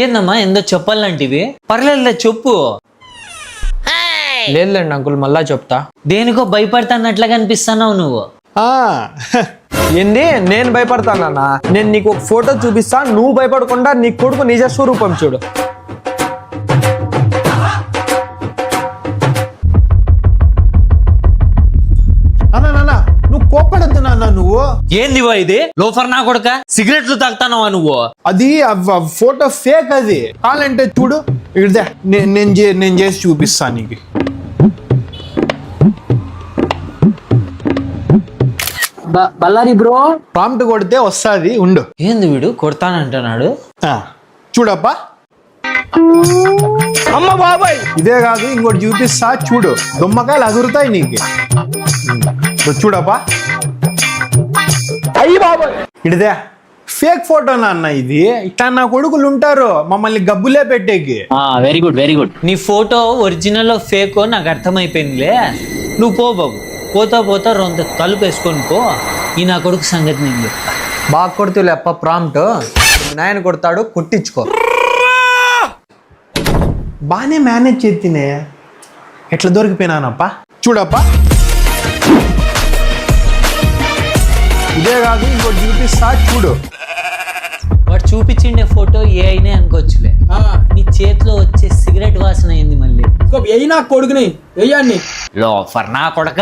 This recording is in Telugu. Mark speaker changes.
Speaker 1: ఏందమ్మా ఎందో చెప్పాలంటివి? పర్లేదులే చెప్పు.
Speaker 2: లేదులేండి అంకుల్, మళ్ళా చెప్తా.
Speaker 1: దేనికో భయపడతానట్లా కనిపిస్తున్నావు నువ్వు.
Speaker 2: ఏంది నేను భయపడతానన్నా? నేను నీకు ఒక ఫోటో చూపిస్తా, నువ్వు భయపడకుండా నీ కొడుకు నిజ స్వరూపం చూడు.
Speaker 3: అన్నా నువ్వు కోప్పడద్దు నాన్న. నువ్వు
Speaker 1: ఏందివా ఇది? లోఫర్ నా కొడుక, సిగరెట్లు తాగుతానవా నువ్వు?
Speaker 3: అది ఫోటో ఫేక్. అది కావాలంటే చూడు, ఇదే నేను చేసి చూపిస్తా నీకు.
Speaker 4: బల్లారి బ్రో,
Speaker 3: ప్రాంప్ట్ కొడితే వస్తుంది, ఉండు.
Speaker 1: ఏంది వీడు కొడతానంటున్నాడు?
Speaker 3: చూడప్పా. అమ్మ బాబాయ్, ఇదే కాదు ఇంకోటి చూపిస్తా చూడు. దుమ్మకాయలు అగురుతాయి నీకు. చూడప్పా. అయ్యి బాబాయ్, ఇడిదే ఫేక్ ఫోటో నాన్న. ఇది ఇట్లా నా కొడుకులు ఉంటారు మమ్మల్ని గబ్బులే పెట్టేకి.
Speaker 4: Very good very good.
Speaker 1: నీ ఫోటో ఒరిజినల్ ఫేకో నాకు అర్థమైపోయిందిలే. నువ్వు పో బాబు, పోతా పోతా రొంత తలుపు వేసుకొని పో. ఈ నా కొడుకు సంగతి నేను చెప్తా.
Speaker 2: బాగా కొడుతూ లేప్ప ప్రాంప్ట్. నాయన కొడతాడు, కొట్టించుకో.
Speaker 3: బాగానే మేనేజ్ చేతినే. ఎట్లా దొరికిపోయినానప్పా. చూడప్పా. ఇదే కాదు ఇంకోటి చూపిస్తా చూడు.
Speaker 1: వాడు చూపించిండే ఫోటో ఏ అయినా అనుకోవచ్చులే. నీ చేతిలో వచ్చే సిగరెట్ వాసన అయింది మళ్ళీ.
Speaker 4: కొడుకుని వెయ్యండి.
Speaker 1: లోఫర్ నా కొడక.